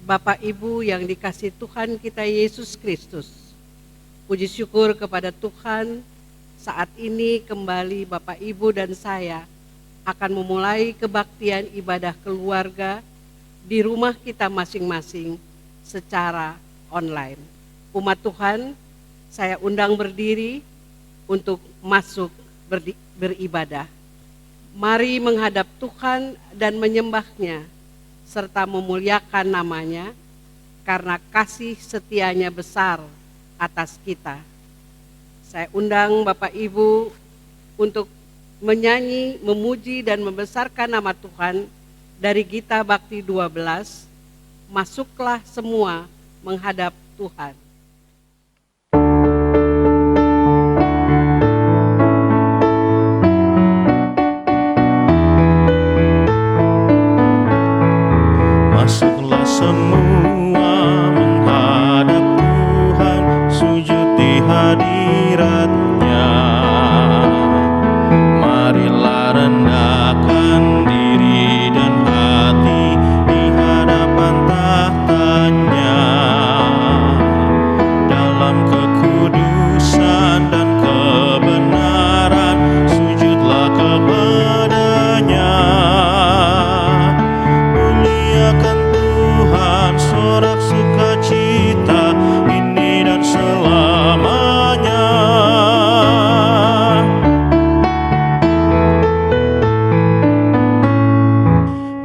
Bapak Ibu yang dikasihi Tuhan kita Yesus Kristus, puji syukur kepada Tuhan, saat ini kembali Bapak Ibu dan saya akan memulai kebaktian ibadah keluarga di rumah kita masing-masing secara online. Umat Tuhan, saya undang berdiri untuk masuk beribadah. Mari menghadap Tuhan dan menyembah-Nya, serta memuliakan nama-Nya, karena kasih setianya besar atas kita. Saya undang Bapak Ibu untuk menyanyi, memuji dan membesarkan nama Tuhan dari Gita Bakti 12, Masuklah Semua Menghadap Tuhan. Masuklah semua menghadap Tuhan, sujud di hadirat-Nya. Marilah rendahkan diri dan hati di hadapan tahtanya. Dalam kekudusan dan kebenaran, sujudlah kepada-Nya. Muliakan Tuhan, sorak sukacita ini dan selamanya.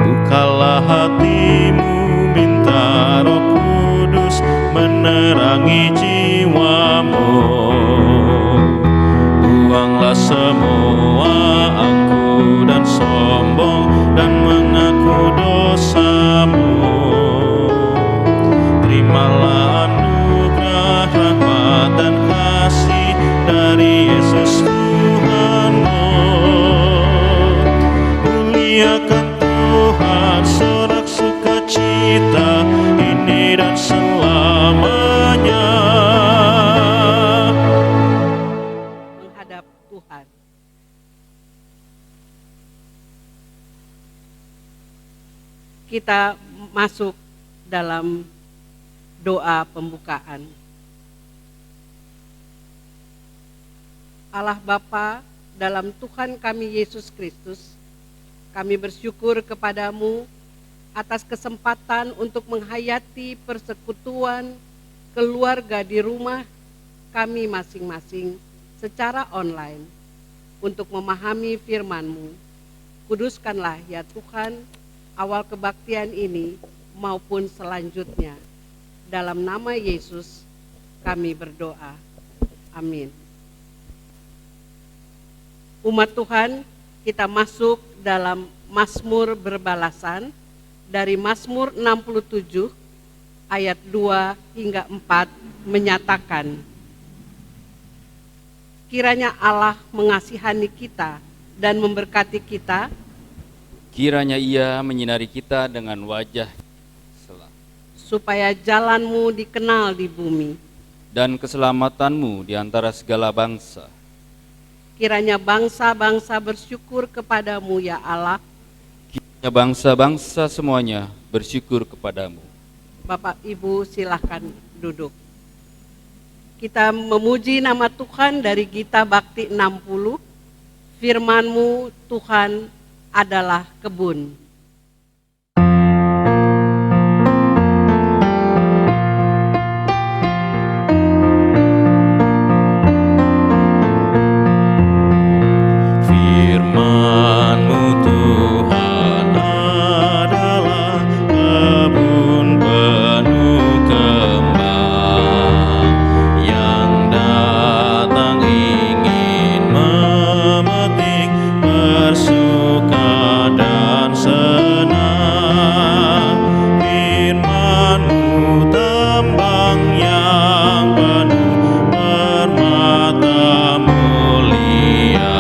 Bukalah hatimu, minta Roh Kudus menerangi jiwamu. Buanglah semua angkuh dan sombong dan mengaku dosamu. Terimalah anugerah, rahmat dan kasih dari Yesus Tuhanmu. Muliakan Tuhan, sorak sukacita ini dan selamanya. Menghadap Tuhan. Kita masuk dalam doa pembukaan. Allah Bapa, dalam Tuhan kami Yesus Kristus, kami bersyukur kepadamu atas kesempatan untuk menghayati persekutuan keluarga di rumah kami masing-masing secara online untuk memahami firman-Mu. Kuduskanlah ya Tuhan awal kebaktian ini maupun selanjutnya. Dalam nama Yesus kami berdoa. Amin. Umat Tuhan, kita masuk dalam Mazmur berbalasan dari Mazmur 67 ayat 2 hingga 4 menyatakan, kiranya Allah mengasihani kita dan memberkati kita. Kiranya Ia menyinari kita dengan wajah selam, Supaya jalan-Mu dikenal di bumi. dan keselamatan-Mu di antara segala bangsa. Kiranya bangsa-bangsa bersyukur kepadamu ya Allah. Kiranya bangsa-bangsa semuanya bersyukur kepadamu. Bapak Ibu silahkan duduk. Kita memuji nama Tuhan dari Gita Bakti 60. Firman-Mu Tuhan adalah kebun. Firman-Mu Tuhan adalah kebun penuh kembang, yang datang ingin memetik bersuka dan senang. Firman-Mu tambang yang penuh permata mulia,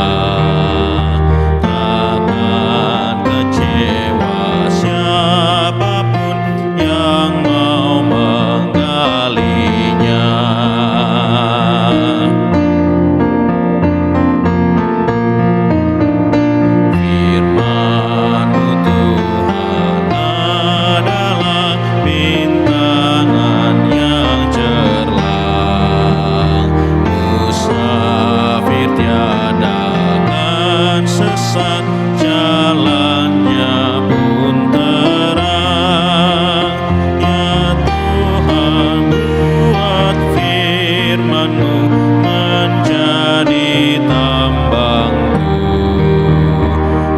sesat, jalannya pun terang. Ya Tuhan, buat firman-Mu menjadi tambangku,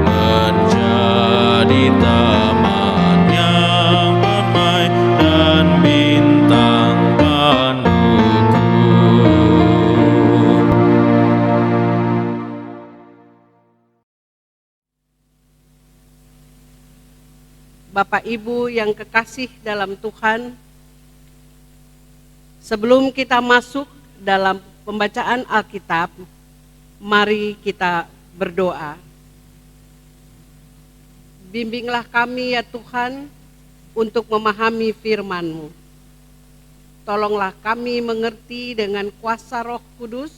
menjadi taman yang permai dan bintang penutup. Bapak Ibu yang kekasih dalam Tuhan, sebelum kita masuk dalam pembacaan Alkitab, mari kita berdoa. Bimbinglah kami ya Tuhan untuk memahami firman-Mu. Tolonglah kami mengerti dengan kuasa Roh Kudus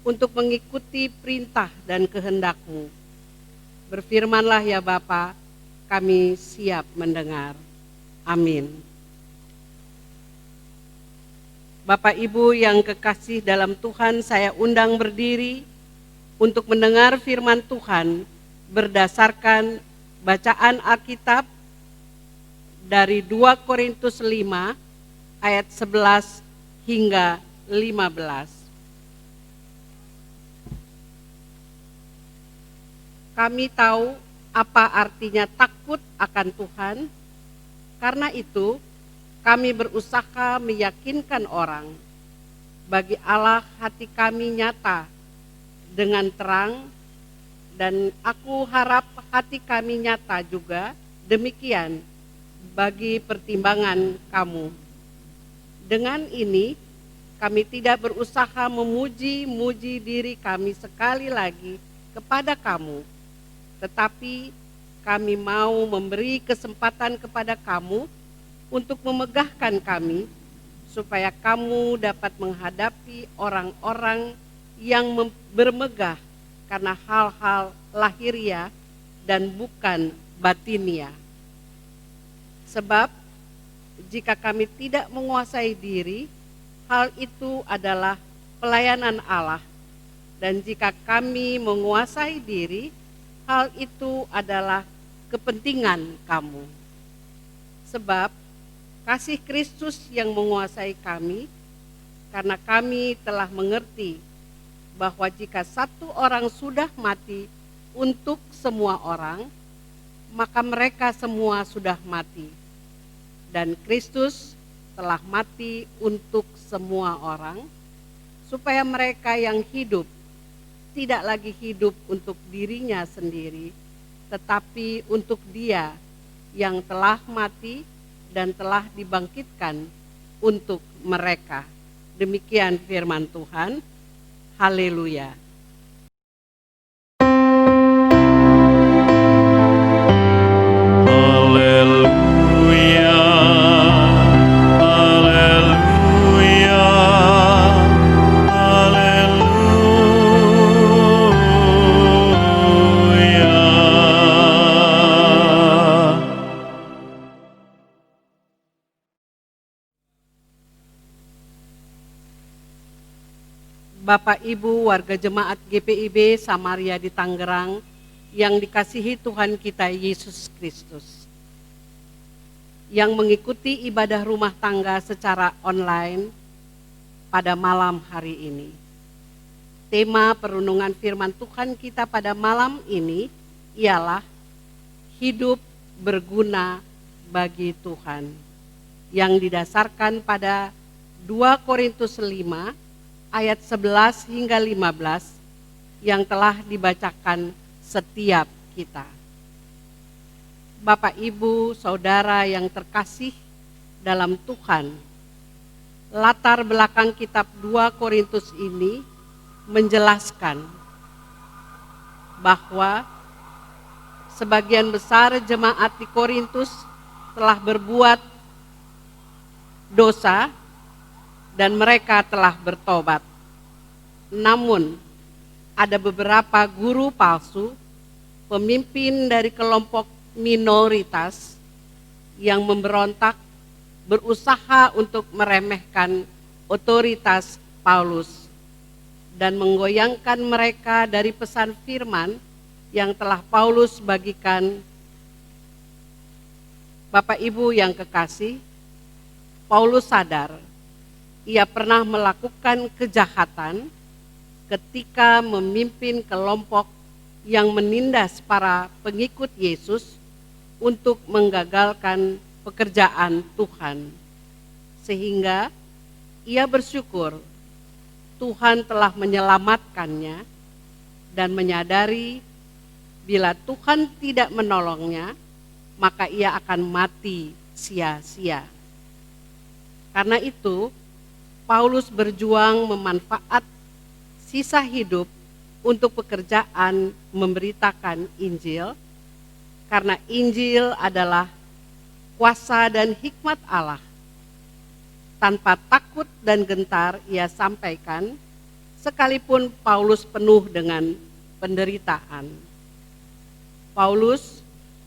untuk mengikuti perintah dan kehendak-Mu. Berfirmanlah ya Bapa, kami siap mendengar. Amin. Bapak Ibu yang kekasih dalam Tuhan, saya undang berdiri untuk mendengar firman Tuhan berdasarkan bacaan Alkitab dari 2 Korintus 5 ayat 11 hingga 15. Kami tahu apa artinya takut akan Tuhan, karena itu kami berusaha meyakinkan orang. Bagi Allah hati kami nyata dengan terang, dan aku harap hati kami nyata juga demikian bagi pertimbangan kamu. Dengan ini kami tidak berusaha memuji-muji diri kami sekali lagi kepada kamu, tetapi kami mau memberi kesempatan kepada kamu untuk memegahkan kami, supaya kamu dapat menghadapi orang-orang yang bermegah karena hal-hal lahiriah dan bukan batinia. Sebab jika kami tidak menguasai diri, hal itu adalah pelayanan Allah, dan jika kami menguasai diri, hal itu adalah kepentingan kamu. Sebab kasih Kristus yang menguasai kami, karena kami telah mengerti bahwa jika satu orang sudah mati untuk semua orang, maka mereka semua sudah mati. Dan Kristus telah mati untuk semua orang, supaya mereka yang hidup tidak lagi hidup untuk dirinya sendiri, tetapi untuk Dia yang telah mati dan telah dibangkitkan untuk mereka. Demikian firman Tuhan. Haleluya. Haleluya, haleluya, haleluya. Bapak Ibu warga jemaat GPIB Samaria di Tangerang yang dikasihi Tuhan kita Yesus Kristus, yang mengikuti ibadah rumah tangga secara online pada malam hari ini. Tema perenungan firman Tuhan kita pada malam ini ialah hidup berguna bagi Tuhan, yang didasarkan pada 2 Korintus 5 ayat 11 hingga 15 yang telah dibacakan setiap kita. Bapak, Ibu, Saudara yang terkasih dalam Tuhan, latar belakang kitab 2 Korintus ini menjelaskan bahwa sebagian besar jemaat di Korintus telah berbuat dosa dan mereka telah bertobat. Namun ada beberapa guru palsu, pemimpin dari kelompok minoritas yang memberontak, berusaha untuk meremehkan otoritas Paulus dan menggoyangkan mereka dari pesan firman yang telah Paulus bagikan. Bapak Ibu yang kekasih, Paulus sadar ia pernah melakukan kejahatan ketika memimpin kelompok yang menindas para pengikut Yesus untuk menggagalkan pekerjaan Tuhan. Sehingga ia bersyukur Tuhan telah menyelamatkannya dan menyadari bila Tuhan tidak menolongnya, maka ia akan mati sia-sia. Karena itu, Paulus berjuang memanfaat sisa hidup untuk pekerjaan memberitakan Injil, karena Injil adalah kuasa dan hikmat Allah. Tanpa takut dan gentar ia sampaikan, sekalipun Paulus penuh dengan penderitaan. Paulus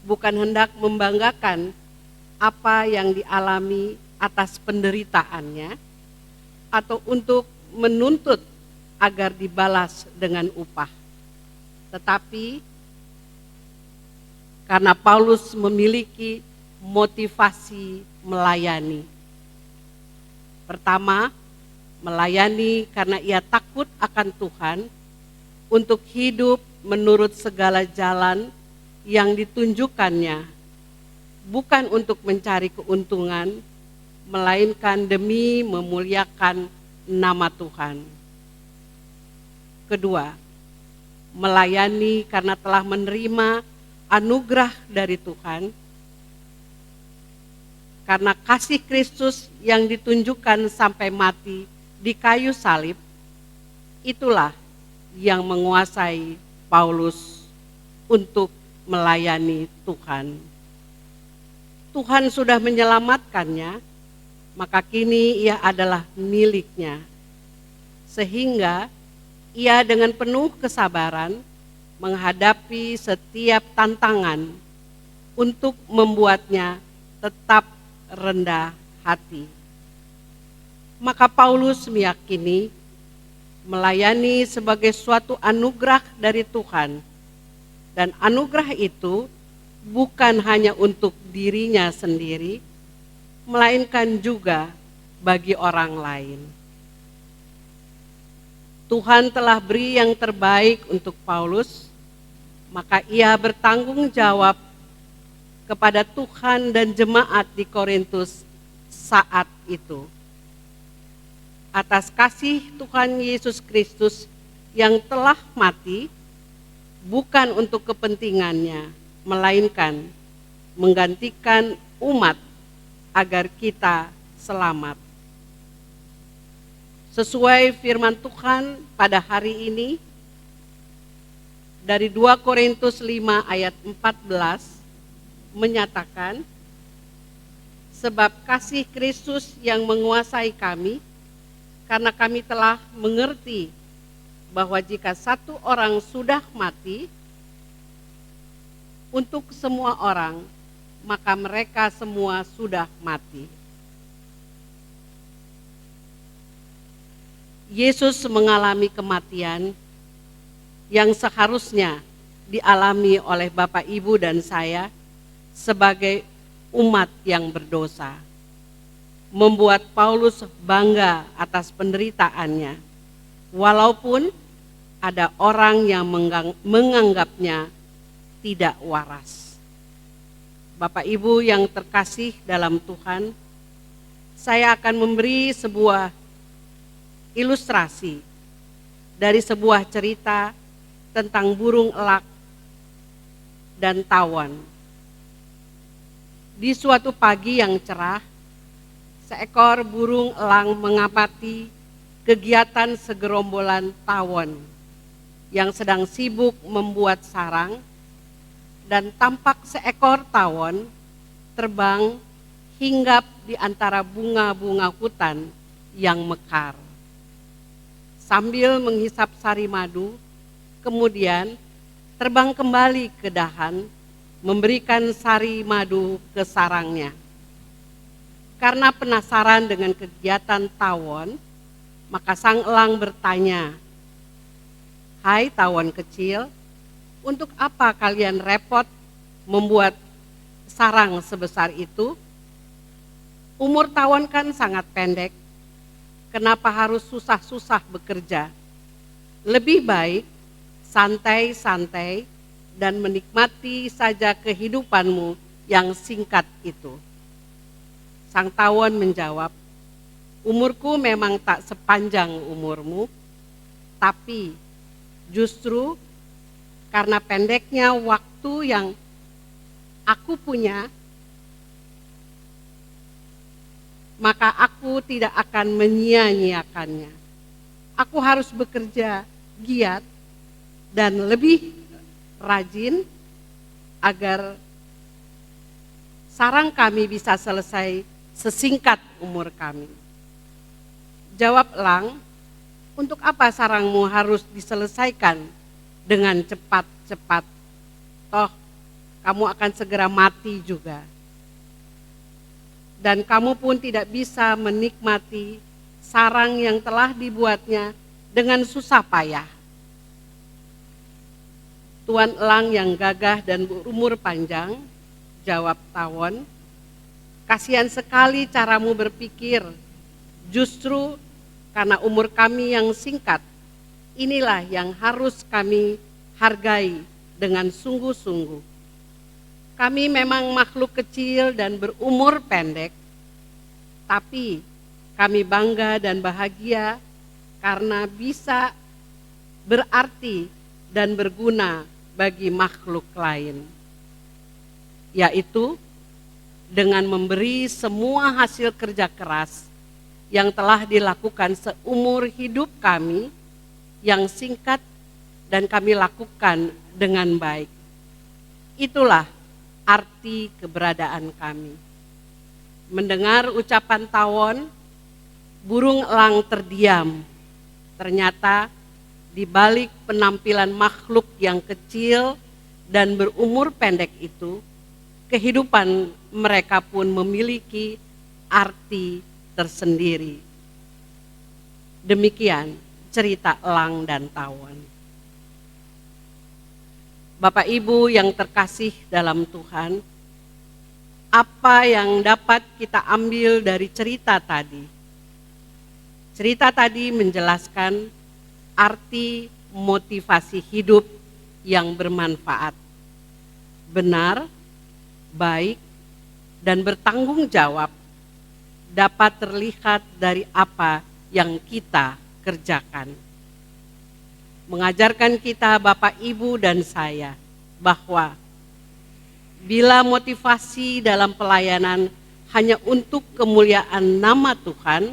bukan hendak membanggakan apa yang dialami atas penderitaannya atau untuk menuntut agar dibalas dengan upah. Tetapi karena Paulus memiliki motivasi melayani. Pertama, melayani karena ia takut akan Tuhan untuk hidup menurut segala jalan yang ditunjukkannya, bukan untuk mencari keuntungan, melainkan demi memuliakan nama Tuhan. Kedua, melayani karena telah menerima anugerah dari Tuhan, karena kasih Kristus yang ditunjukkan sampai mati di kayu salib, itulah yang menguasai Paulus untuk melayani Tuhan. Tuhan sudah menyelamatkannya, maka kini ia adalah miliknya. Sehingga ia dengan penuh kesabaran menghadapi setiap tantangan untuk membuatnya tetap rendah hati. Maka Paulus meyakini melayani sebagai suatu anugerah dari Tuhan, dan anugerah itu bukan hanya untuk dirinya sendiri, melainkan juga bagi orang lain. Tuhan telah beri yang terbaik untuk Paulus, maka ia bertanggung jawab kepada Tuhan dan jemaat di Korintus saat itu. Atas kasih Tuhan Yesus Kristus yang telah mati, bukan untuk kepentingannya, melainkan menggantikan umat agar kita selamat. Sesuai firman Tuhan pada hari ini, dari 2 Korintus 5 ayat 14 menyatakan, sebab kasih Kristus yang menguasai kami, karena kami telah mengerti bahwa jika satu orang sudah mati, untuk semua orang, maka mereka semua sudah mati. Yesus mengalami kematian yang seharusnya dialami oleh Bapak, Ibu, dan saya sebagai umat yang berdosa. Membuat Paulus bangga atas penderitaannya, walaupun ada orang yang menganggapnya tidak waras. Bapak Ibu yang terkasih dalam Tuhan, saya akan memberi sebuah ilustrasi dari sebuah cerita tentang burung elak dan tawon. Di suatu pagi yang cerah, seekor burung elang mengamati kegiatan segerombolan tawon yang sedang sibuk membuat sarang, dan tampak seekor tawon terbang hinggap di antara bunga-bunga hutan yang mekar. Sambil menghisap sari madu, kemudian terbang kembali ke dahan, memberikan sari madu ke sarangnya. Karena penasaran dengan kegiatan tawon, maka sang elang bertanya, "Hai tawon kecil, Untuk apa kalian repot membuat sarang sebesar itu? Umur tawon kan sangat pendek, kenapa harus susah-susah bekerja? Lebih baik santai-santai dan menikmati saja kehidupanmu yang singkat itu. Sang tawon menjawab, umurku memang tak sepanjang umurmu, tapi justru karena pendeknya waktu yang aku punya, maka aku tidak akan menyia-nyiakannya. Aku harus bekerja giat dan lebih rajin agar sarang kami bisa selesai sesingkat umur kami. Jawab elang, untuk apa sarangmu harus diselesaikan dengan cepat-cepat? Toh kamu akan segera mati juga. Dan kamu pun tidak bisa menikmati sarang yang telah dibuatnya dengan susah payah. Tuan elang yang gagah dan berumur panjang, jawab tawon, kasihan sekali caramu berpikir. Justru karena umur kami yang singkat, inilah yang harus kami hargai dengan sungguh-sungguh. Kami memang makhluk kecil dan berumur pendek, tapi kami bangga dan bahagia karena bisa berarti dan berguna bagi makhluk lain, yaitu dengan memberi semua hasil kerja keras yang telah dilakukan seumur hidup kami yang singkat dan kami lakukan dengan baik. Itulah arti keberadaan kami. Mendengar ucapan tawon, burung elang terdiam. Ternyata di balik penampilan makhluk yang kecil dan berumur pendek itu, kehidupan mereka pun memiliki arti tersendiri. Demikian cerita elang dan tawon. Bapak Ibu yang terkasih dalam Tuhan, apa yang dapat kita ambil dari cerita tadi? Cerita tadi menjelaskan arti motivasi hidup yang bermanfaat, benar, baik, dan bertanggung jawab dapat terlihat dari apa yang kita kerjakan. Mengajarkan kita Bapak, Ibu, dan saya bahwa bila motivasi dalam pelayanan hanya untuk kemuliaan nama Tuhan,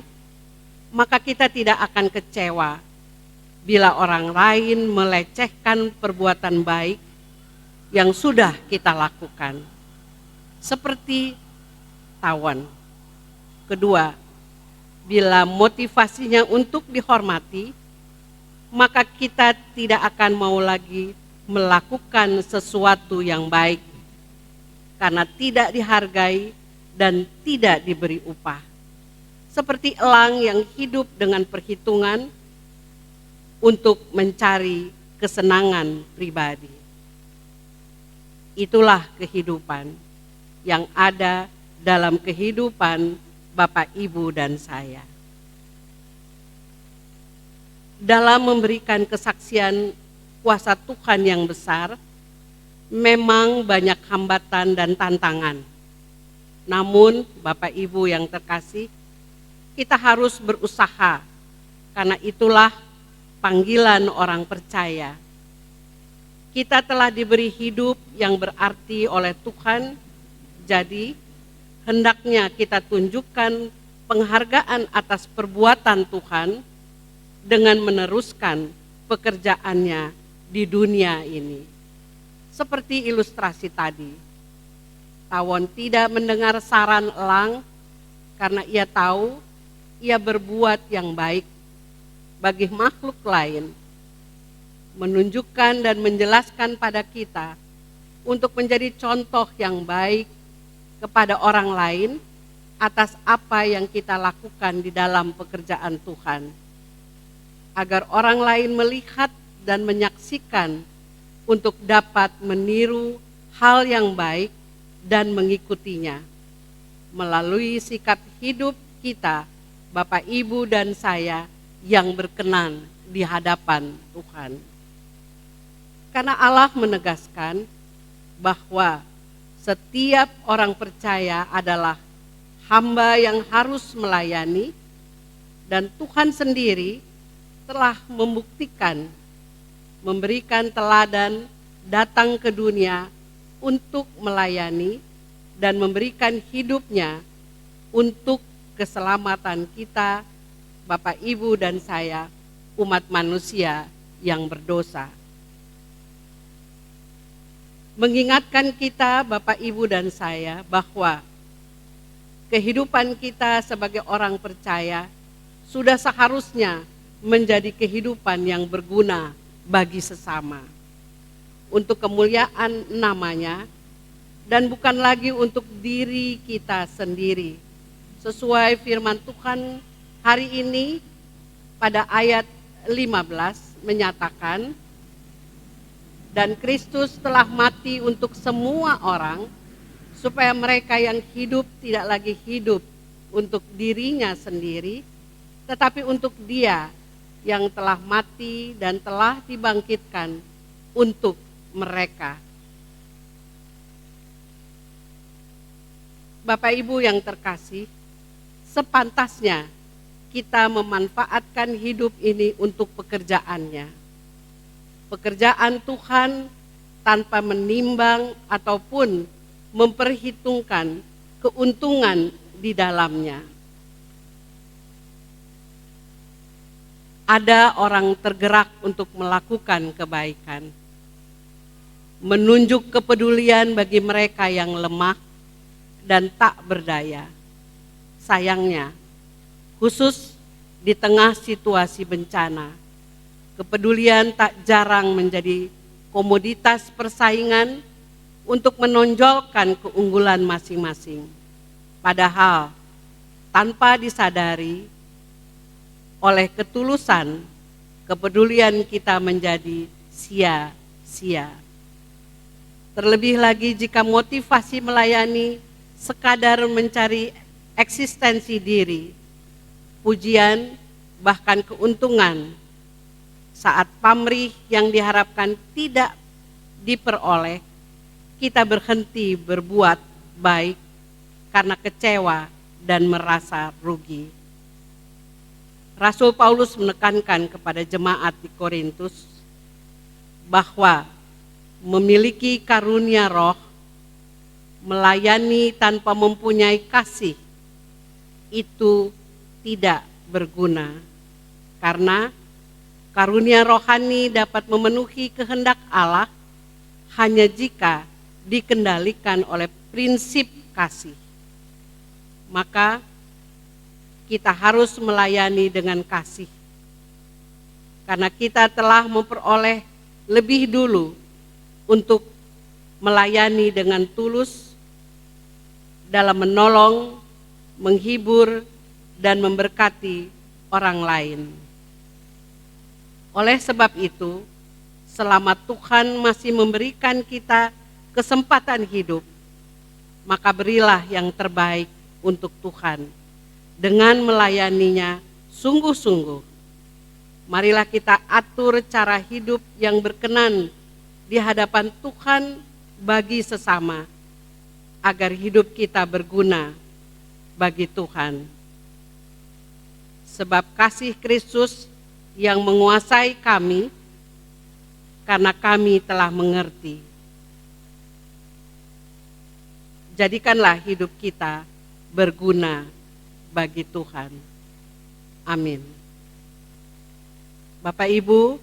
maka kita tidak akan kecewa bila orang lain melecehkan perbuatan baik yang sudah kita lakukan. Seperti tawon. Kedua, bila motivasinya untuk dihormati, maka kita tidak akan mau lagi melakukan sesuatu yang baik karena tidak dihargai dan tidak diberi upah. Seperti elang yang hidup dengan perhitungan untuk mencari kesenangan pribadi. Itulah kehidupan yang ada dalam kehidupan Bapak, Ibu, dan saya. Dalam memberikan kesaksian kuasa Tuhan yang besar, memang banyak hambatan dan tantangan. Namun, Bapak Ibu yang terkasih, kita harus berusaha, karena itulah panggilan orang percaya. Kita telah diberi hidup yang berarti oleh Tuhan, jadi hendaknya kita tunjukkan penghargaan atas perbuatan Tuhan dengan meneruskan pekerjaannya di dunia ini. Seperti ilustrasi tadi, tawon tidak mendengar saran elang karena ia tahu ia berbuat yang baik bagi makhluk lain, menunjukkan dan menjelaskan pada kita untuk menjadi contoh yang baik kepada orang lain atas apa yang kita lakukan di dalam pekerjaan Tuhan, agar orang lain melihat dan menyaksikan untuk dapat meniru hal yang baik dan mengikutinya. Melalui sikap hidup kita, Bapak, Ibu, dan saya yang berkenan di hadapan Tuhan. Karena Allah menegaskan bahwa setiap orang percaya adalah hamba yang harus melayani, dan Tuhan sendiri telah membuktikan, memberikan teladan datang ke dunia untuk melayani dan memberikan hidupnya untuk keselamatan kita, Bapak, Ibu, dan saya, umat manusia yang berdosa. Mengingatkan kita, Bapak, Ibu, dan saya, bahwa kehidupan kita sebagai orang percaya sudah seharusnya menjadi kehidupan yang berguna bagi sesama, untuk kemuliaan namanya, dan bukan lagi untuk diri kita sendiri. Sesuai firman Tuhan hari ini pada ayat 15 menyatakan, dan Kristus telah mati untuk semua orang, supaya mereka yang hidup tidak lagi hidup untuk dirinya sendiri, tetapi untuk Dia yang telah mati dan telah dibangkitkan untuk mereka. Bapak, Ibu yang terkasih, sepantasnya kita memanfaatkan hidup ini untuk pekerjaannya. Pekerjaan Tuhan tanpa menimbang ataupun memperhitungkan keuntungan di dalamnya. Ada orang tergerak untuk melakukan kebaikan, menunjuk kepedulian bagi mereka yang lemah dan tak berdaya. Sayangnya, khusus di tengah situasi bencana, kepedulian tak jarang menjadi komoditas persaingan untuk menonjolkan keunggulan masing-masing. Padahal tanpa disadari, oleh ketulusan, kepedulian kita menjadi sia-sia. Terlebih lagi jika motivasi melayani sekadar mencari eksistensi diri, pujian, bahkan keuntungan, saat pamrih yang diharapkan tidak diperoleh, kita berhenti berbuat baik karena kecewa dan merasa rugi. Rasul Paulus menekankan kepada jemaat di Korintus bahwa memiliki karunia roh, melayani tanpa mempunyai kasih, itu tidak berguna. Karena karunia rohani dapat memenuhi kehendak Allah hanya jika dikendalikan oleh prinsip kasih. Maka kita harus melayani dengan kasih, karena kita telah memperoleh lebih dulu untuk melayani dengan tulus dalam menolong, menghibur, dan memberkati orang lain. Oleh sebab itu, selama Tuhan masih memberikan kita kesempatan hidup, maka berilah yang terbaik untuk Tuhan dengan melayaninya sungguh-sungguh. Marilah kita atur cara hidup yang berkenan di hadapan Tuhan bagi sesama, agar hidup kita berguna bagi Tuhan. Sebab kasih Kristus yang menguasai kami, karena kami telah mengerti. Jadikanlah hidup kita berguna bagi Tuhan. Amin. Bapak Ibu,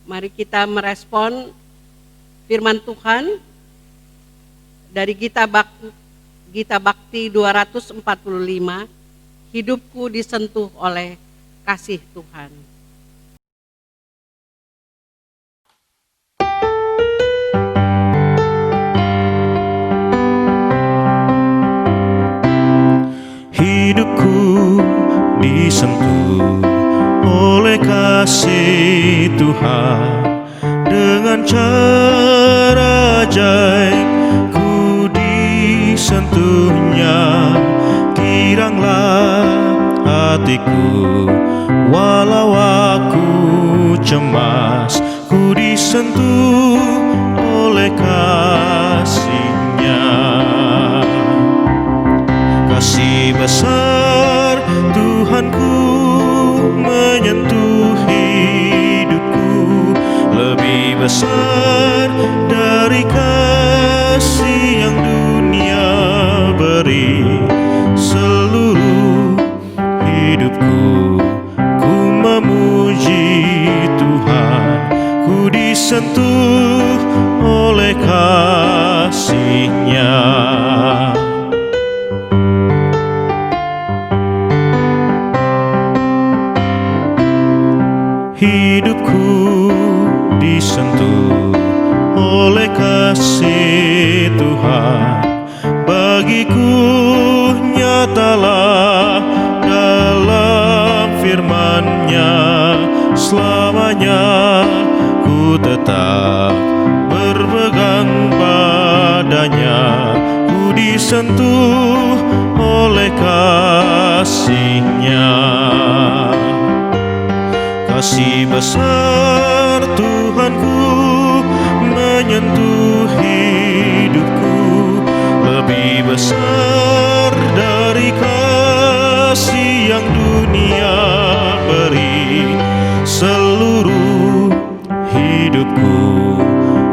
mari kita merespon firman Tuhan dari Gita Bakti 245, hidupku disentuh oleh kasih Tuhan. Hidupku disentuh oleh kasih Tuhan dengan cara ajaib ku disentuhnya. Giranglah hatiku walau aku cemas, ku disentuh oleh kasih-Nya. Kasih besar Tuhanku menyentuh hidupku, lebih besar dari kasih yang dunia beri. Seluruh hidupku ku memuji Tuhan, ku disentuh oleh kasih-Nya. Hidupku disentuh oleh kasih Tuhan, bagiku nyatalah dalam firman-Nya. Selamanya ku tetap berpegang padanya, ku disentuh oleh kasih-Nya. Kasih besar Tuhanku menyentuh hidupku, lebih besar dari kasih yang dunia beri. Seluruh hidupku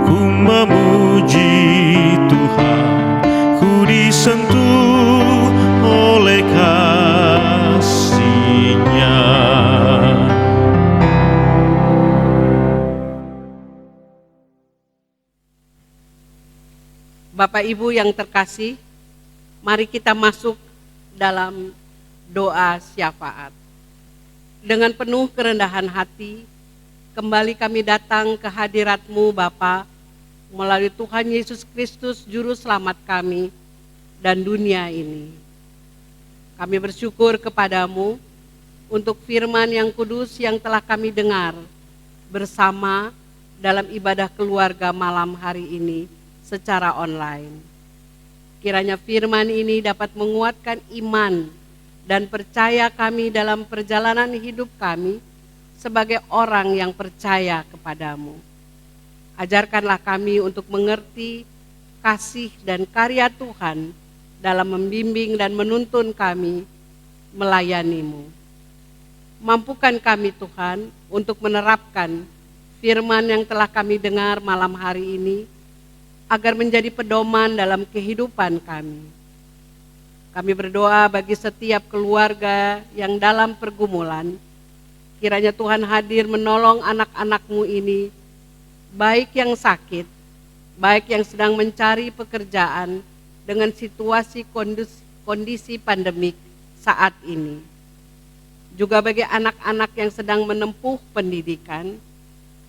ku memuji Tuhan, ku disentuh oleh kasih-Nya. Bapak Ibu yang terkasih, mari kita masuk dalam doa syafaat. Dengan penuh kerendahan hati, kembali kami datang ke hadirat-Mu Bapa, melalui Tuhan Yesus Kristus Juru Selamat kami dan dunia ini. Kami bersyukur kepadamu untuk firman yang kudus yang telah kami dengar bersama dalam ibadah keluarga malam hari ini secara online. Kiranya firman ini dapat menguatkan iman dan percaya kami dalam perjalanan hidup kami sebagai orang yang percaya kepadamu. Ajarkanlah kami untuk mengerti kasih dan karya Tuhan dalam membimbing dan menuntun kami melayani-Mu. Mampukan kami Tuhan untuk menerapkan firman yang telah kami dengar malam hari ini, agar menjadi pedoman dalam kehidupan kami. Kami berdoa bagi setiap keluarga yang dalam pergumulan, kiranya Tuhan hadir menolong anak-anak-Mu ini, baik yang sakit, baik yang sedang mencari pekerjaan dengan situasi kondisi pandemik saat ini. Juga bagi anak-anak yang sedang menempuh pendidikan,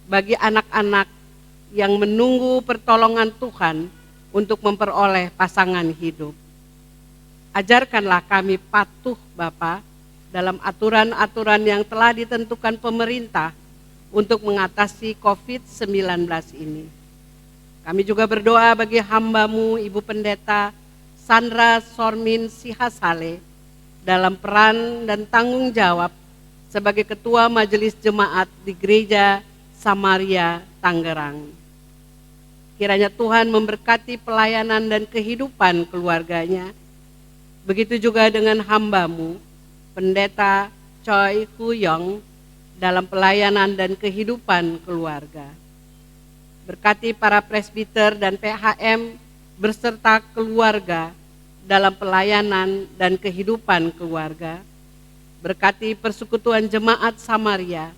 bagi anak-anak yang menunggu pertolongan Tuhan untuk memperoleh pasangan hidup. Ajarkanlah kami patuh Bapa dalam aturan-aturan yang telah ditentukan pemerintah untuk mengatasi COVID-19 ini. Kami juga berdoa bagi hamba-Mu Ibu Pendeta Sandra Sormin Sihasale dalam peran dan tanggung jawab sebagai Ketua Majelis Jemaat di Gereja Samaria Tangerang. Kiranya Tuhan memberkati pelayanan dan kehidupan keluarganya. Begitu juga dengan hamba-Mu, Pendeta Choi Huyong, dalam pelayanan dan kehidupan keluarga. Berkati para presbiter dan PHM berserta keluarga dalam pelayanan dan kehidupan keluarga. Berkati persekutuan jemaat Samaria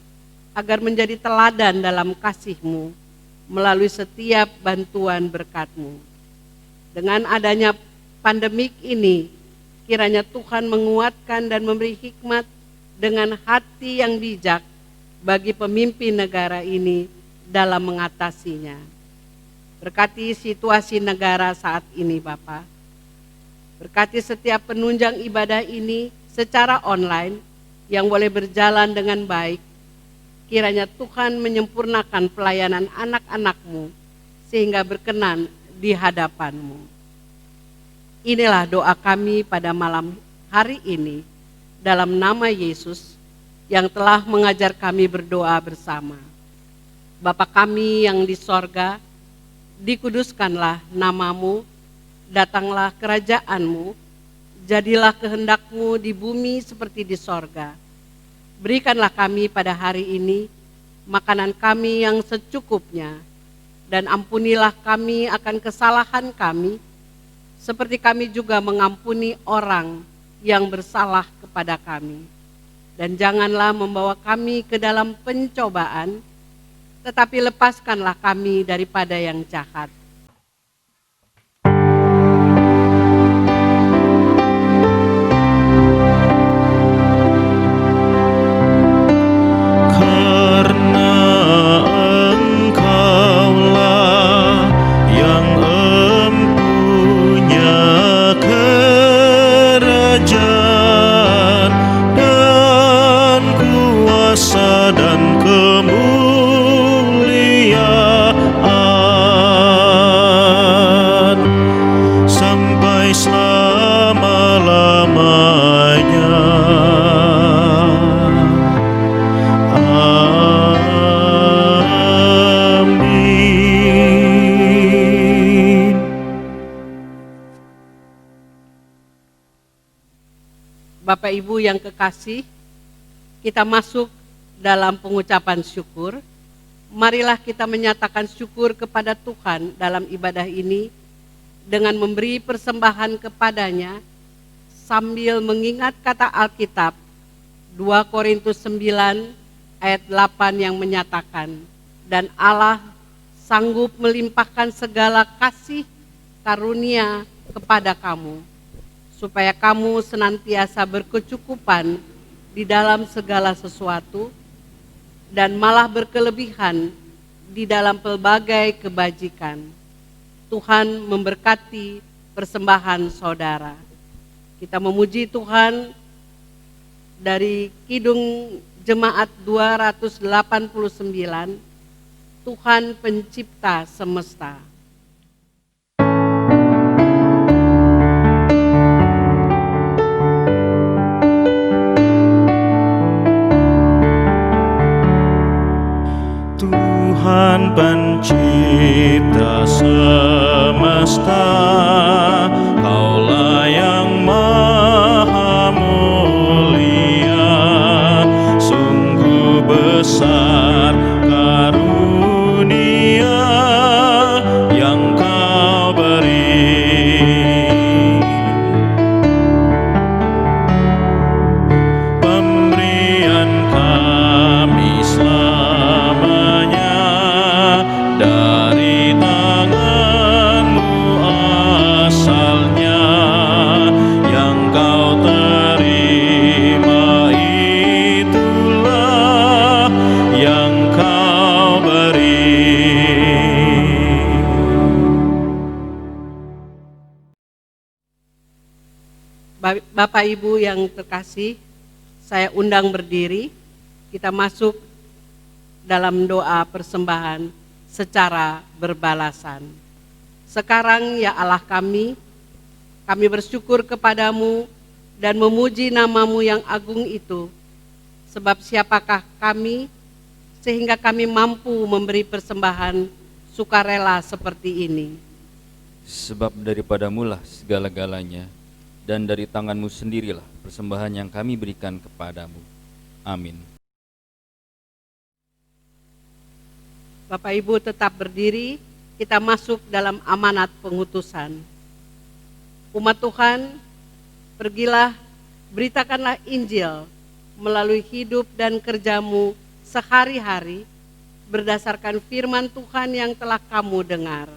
agar menjadi teladan dalam kasih-Mu melalui setiap bantuan berkat-Mu. Dengan adanya pandemik ini, kiranya Tuhan menguatkan dan memberi hikmat dengan hati yang bijak bagi pemimpin negara ini dalam mengatasinya. Berkati situasi negara saat ini Bapa. Berkati setiap penunjang ibadah ini secara online yang boleh berjalan dengan baik. Kiranya Tuhan menyempurnakan pelayanan anak-anak-Mu sehingga berkenan di hadapan-Mu. Inilah doa kami pada malam hari ini dalam nama Yesus yang telah mengajar kami berdoa bersama. Bapa kami yang di sorga, dikuduskanlah nama-Mu, datanglah kerajaan-Mu, jadilah kehendak-Mu di bumi seperti di sorga. Berikanlah kami pada hari ini makanan kami yang secukupnya, dan ampunilah kami akan kesalahan kami, seperti kami juga mengampuni orang yang bersalah kepada kami. Dan janganlah membawa kami ke dalam pencobaan, tetapi lepaskanlah kami daripada yang jahat. Bapak Ibu yang kekasih, kita masuk dalam pengucapan syukur. Marilah kita menyatakan syukur kepada Tuhan dalam ibadah ini dengan memberi persembahan kepadanya sambil mengingat kata Alkitab 2 Korintus 9 ayat 8 yang menyatakan, dan Allah sanggup melimpahkan segala kasih karunia kepada kamu, supaya kamu senantiasa berkecukupan di dalam segala sesuatu, dan malah berkelebihan di dalam pelbagai kebajikan. Tuhan memberkati persembahan saudara. Kita memuji Tuhan dari Kidung Jemaat 289, Tuhan Pencipta Semesta. Tuhan Pencipta semesta, Kaulah yang maha mulia, sungguh besar karunia yang Kau beri. Pemberian kami dari tangan-Mu asalnya, yang Kau terima itulah yang Kau beri. Bapak Ibu yang terkasih, saya undang berdiri, kita masuk dalam doa persembahan secara berbalasan. Sekarang ya Allah kami bersyukur kepadamu dan memuji nama-Mu yang agung itu, sebab siapakah kami sehingga kami mampu memberi persembahan sukarela seperti ini. Sebab daripadamu lah segala-galanya, dan dari tangan-Mu sendirilah persembahan yang kami berikan kepadamu. Amin. Bapak Ibu tetap berdiri, kita masuk dalam amanat pengutusan. Umat Tuhan, pergilah, beritakanlah Injil melalui hidup dan kerjamu sehari-hari berdasarkan firman Tuhan yang telah kamu dengar.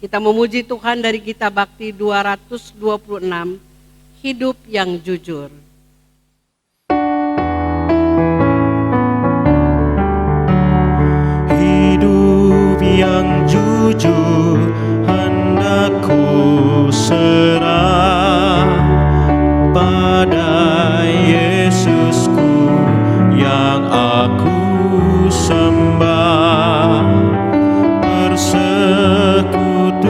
Kita memuji Tuhan dari Gita Bakti 226, hidup yang jujur. Hidup yang jujur hendak ku serah pada Yesusku yang aku sembah, bersekutu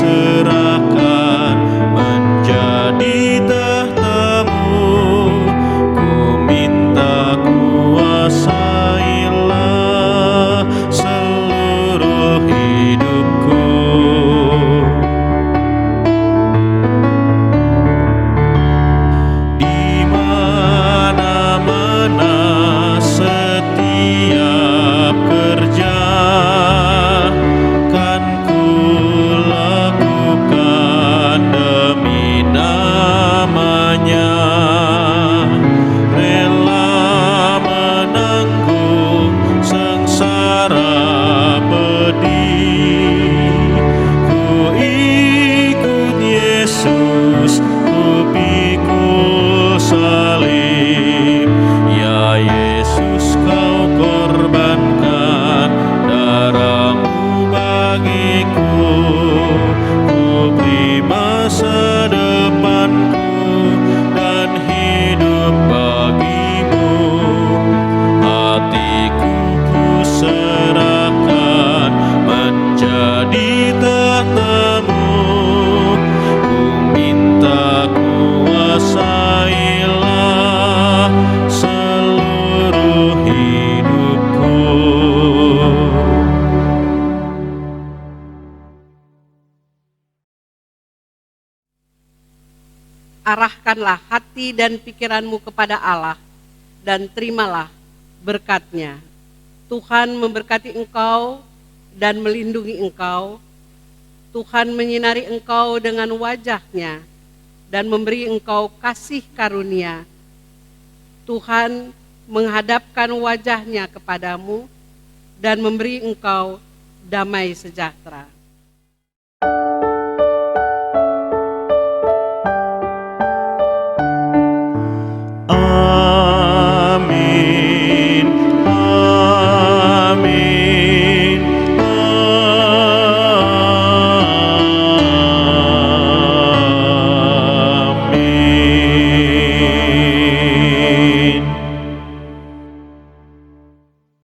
serahkan menjadi tahta-Mu. Ku minta kuasailah seluruh hidupku. Di mana-mana setiap kerja kan ku lakukan demi nama-Nya, rela menanggung sengsara pedih. Ku ikut Yesus, ku pikul salib. Ya Yesus, Kau korbankan darah-Mu bagiku. Ku beri masa depanku dan hidup bagi-Mu. Hatiku ku serahkan menjadi tahta-Mu. Ku minta kuasailah seluruh hidupku. Arahkanlah hati dan pikiranmu kepada Allah dan terimalah berkat-Nya. Tuhan memberkati engkau dan melindungi engkau. Tuhan menyinari engkau dengan wajah-Nya dan memberi engkau kasih karunia. Tuhan menghadapkan wajah-Nya kepadamu dan memberi engkau damai sejahtera.